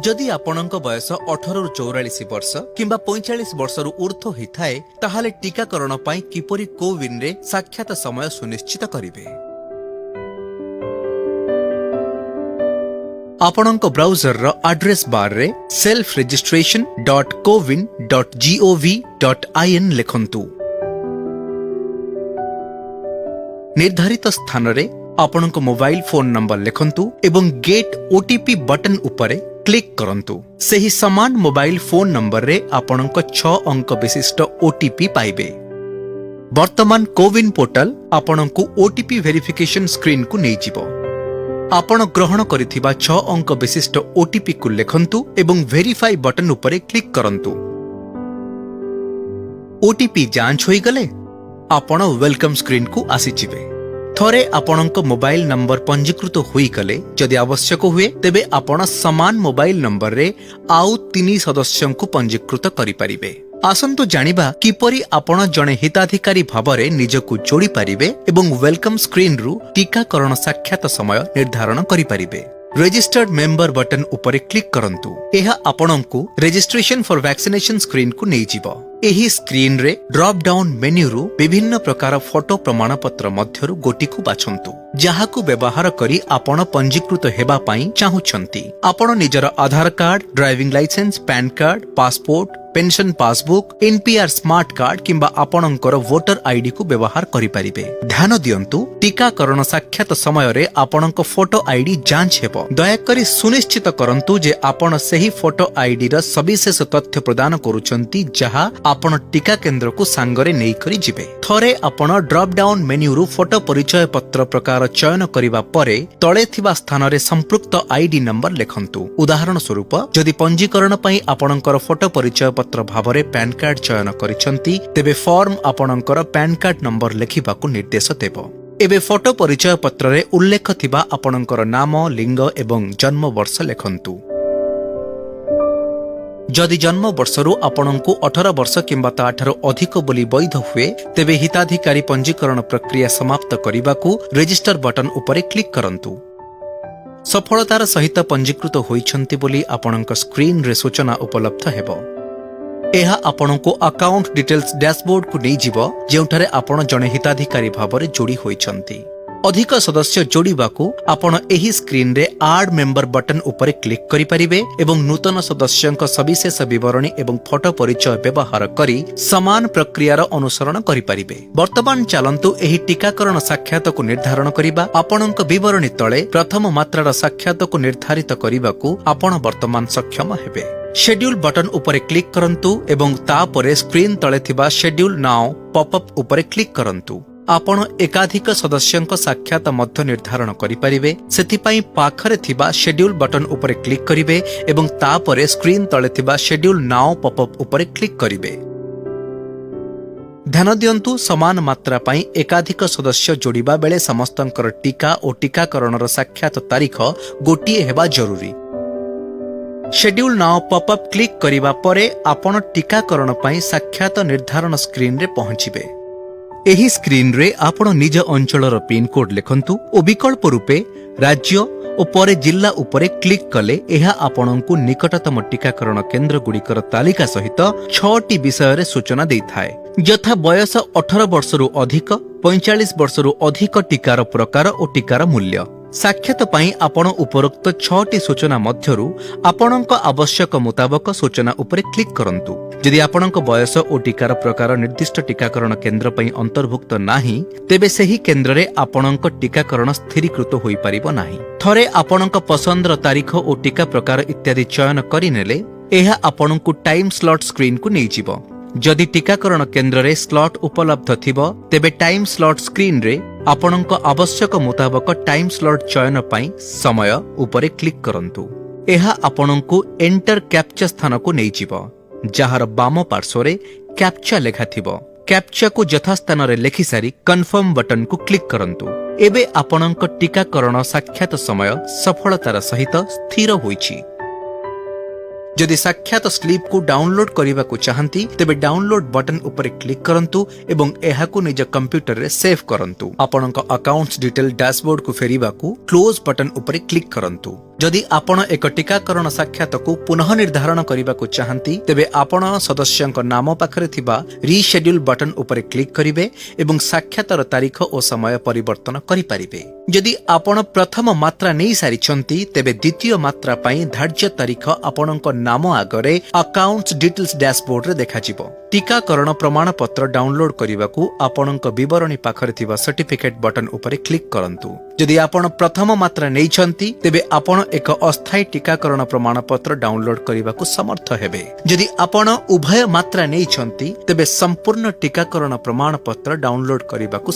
जदि आपणक बयस 18 रु 44 वर्ष किंबा 45 वर्ष रु ऊर्ध्व होइथाए ताहाले टीकाकरण पई किपरि कोविन रे साक्षात समय सुनिश्चित करिवे। आपणक ब्राउजर रो एड्रेस बार रे selfregistration.cowin.gov.in लिखंतु। निर्धारित स्थान रे आपणक मोबाइल फोन नंबर लिखंतु एवं गेट ओटीपी बटन उपरे क्लिक करंतु। सही समान मोबाइल फोन नंबर रे आपणक 6 अंक विशिष्ट ओटीपी पाइबे। वर्तमान कोविन पोर्टल आपणक ओटीपी वेरिफिकेशन स्क्रीन को नै जिवो। आपण ग्रहण करिथिबा 6 अंक विशिष्ट ओटीपी को लिखंतु एवं वेरीफाई बटन उपरे क्लिक करंतु। ओटीपी जांच होई गले आपण वेलकम स्क्रीन को आसी जिवे। थरे आपणक मोबाइल नंबर पंजीकृत होई गले जदि आवश्यक हुए तेबे आपण समान मोबाइल नंबर रे आउ 3 सदस्यों को पंजीकृत करि परिबे। आसंतु जानिबा किपरि आपण जणे हिताधिकारी भाबरे निजकु जोड़ी परिबे एवं वेलकम स्क्रीन रु टीकाकरण साक्षात समय निर्धारण करि परिबे। रजिस्टर्ड मेंबर बटन उपरे क्लिक करंतु। एहा आपणंकु रजिस्ट्रेशन फॉर वैक्सीनेशन स्क्रीन को नै जिवो। एही स्क्रीन रे ड्रॉप डाउन मेन्यू रु विभिन्न प्रकार फोटो प्रमाण पत्र मध्यरु गोटी को बाछंतु जहाकु व्यवहार करी आपण पंजीकृत हेबा पई चाहुछंती। आपण निजर Aadhaar card, driving licence, PAN card, passport, pension passbook, NPR smart card किंबा आपणकर वोटर आईडी को व्यवहार करि परिबे। ध्यान दियंतु टीकाकरण साक्षात समय रे आपणक फोटो आईडी जांच हेबो। दया करी सुनिश्चित करंतु जे आपण सही फोटो आईडी र सविशेष तथ्य प्रदान करूछंती जहा आपण टीका केंद्र को सांगरे नै करि जिवे। थरे आपण ड्रॉप डाउन मेन्यू रु फोटो परिचय पत्र प्रकार चयन करिबा परे तळे थिबा स्थान रे संपृक्त आईडी नंबर लेखंतु। उदाहरण स्वरूप जदि पंजीकरण पई आपणकर फोटो परिचय पत्र भावरे पैन कार्ड चयन करिसंती तेबे फॉर्म आपणकर पैन कार्ड नंबर लेखिबाकू निर्देश देबो। एबे फोटो परिचय पत्र रे उल्लेख थिबा आपणकर नाम, लिंग एवं जन्म वर्ष लेखंतु। जदि जन्म वर्षरु आपणंकु 18 वर्ष किंबा ताठारो अधिक बोली वैध हुए तेबे हिताधिकारी पंजीकरण प्रक्रिया समाप्त करिबाकू रजिस्टर बटन उपरे क्लिक करंतु। सफलतार सहित पंजीकृत होइछंती बोली आपणंक स्क्रीन रे सूचना उपलब्ध हेबो। एहा आपणको अकाउंट डिटेल्स डैशबोर्ड को नै जिवो जेउठारे आपण जणे हिताधिकारी भाबरे जोड़ी होइछंती। अधिक सदस्य जोड़ीबाकू आपण एही स्क्रीन रे एड मेंबर बटन उपरे क्लिक करि परिबे एवं नूतन सदस्यंक सविशेष विवरणी एवं फोटो परिचय व्यवहार करी समान प्रक्रियार अनुसरण करि परिबे। वर्तमान चालंतु एही टीकाकरण साक्षात को निर्धारण करिबा। आपणक विवरणी तळे प्रथम मात्रार साक्षात को निर्धारित करिबाकू आपण वर्तमान सक्षम हेबे। शेड्यूल बटन उपरे क्लिक करंतु एवं तापरे स्क्रीन तळे थिबा शेड्यूल नाउ पॉपअप उपरे क्लिक करंतु। आपण एकाधिक सदस्यंक साक्षात मध्य निर्धारण करि परिबे। सेथिपई पाखरे थिबा शेड्यूल बटन उपरे क्लिक करिवे एवं तापरे स्क्रीन तळे थिबा शेड्यूल नाउ पॉपअप उपरे क्लिक करिवे। ध्यान दियंतु समान मात्रा पई एकाधिक सदस्य जोड़िबा बेले समस्तंकर टीका और टीकाकरणर साक्षात तारीख गोटिए हेबा जरूरी। शेड्यूल नाउ पॉपअप क्लिक करिबा परे आपण टीकाकरण पई साक्षात निर्धारण स्क्रीन रे पहुंचिबे। एही स्क्रीन रे आपण निज अंचलर पिन कोड लेखंतु और विकल्प रूपे राज्य और परे जिल्ला उपरे क्लिक कले एहा आपणंकु निकटतम टीकाकरण केंद्र गुड़िकर तालिका सहित 6टी विषय रे सूचना देइथाय यथा बयस 18 वर्षरु अधिक, 45 वर्षरु अधिक टीकार प्रकार और टीकार मूल्य। साक्षात पई आपण उपरोक्त 6टी सूचना मध्यरु आपणक आवश्यक मुताबक सूचना उपरे क्लिक करंतु। यदि आपणक बयस और टीकार प्रकार निर्दिष्ट टीकाकरण केंद्र पई अंतर्भुक्त नाही तेबे सही केंद्र रे आपणक टीकाकरण स्थिरीकृत होई परिबो नाही। थरे आपणक पसंदर तारीख और टीका प्रकार इत्यादि चयन करिनेले एहा आपणकु टाइम स्लॉट स्क्रीन को नै जिवो। जदि टीकाकरण केंद्र रे स्लॉट उपलब्ध थिबो तेबे टाइम स्लॉट स्क्रीन रे आपणक आवश्यक मुताबक टाइम स्लॉट चयन पई समय उपरे क्लिक करंतु। एहा आपणकु एंटर कैप्चा स्थान को नै जिवो जहार बाम पार्श्व रे कैप्चा लेखा थिबो। कैप्चा को यथास्थान रे लेखि सारी कन्फर्म बटन को क्लिक करंतु। एबे आपणक टीकाकरण साक्षात समय सफलतार सहित स्थिर होईछि। जदि साक्षात स्लिप को डाउनलोड करने को चाहती तेबे डाउनलोड बटन उपरे क्लिक करंतु एवं एहाकु निज कंप्यूटर रे सेव करंतु। आपणक अकाउंट्स डिटेल डैशबोर्ड को फेरिबाकू क्लोज बटन उपरे क्लिक करंतु। जदि आपण एक टीकाकरण साक्षात को पुनः निर्धारण करने को चाहती तेबे आपण सदस्यंक नाम पाखरे थिबा रीशेड्यूल बटन उपरे क्लिक करिवे एवं साक्षातर तारीख और समय परिवर्तन करि परिबे। जदि आपण प्रथम मात्रा नहीं सारिछंती तेबे द्वितीय मात्रा पई धार्य तारीख आपणक नाम आगरे अकाउंट्स डिटेल्स डैशबोर्ड रे देखाजिबो। टीकाकरण प्रमाण पत्र डाउनलोड करने आपणक विवरणी पाखरे थिबा सर्टिफिकेट बटन उपरे क्लिक करंतु। जदि आपण प्रथम मात्रा नहीं छंती तेबे आपण एक अस्थायी टीकाकरण प्रमाण पत्र डाउनलोड करने को समर्थ हेबे। जदि आपण उभय मात्रा नहीं छंती तेबे संपूर्ण टीकाकरण प्रमाण पत्र डाउनलोड करने को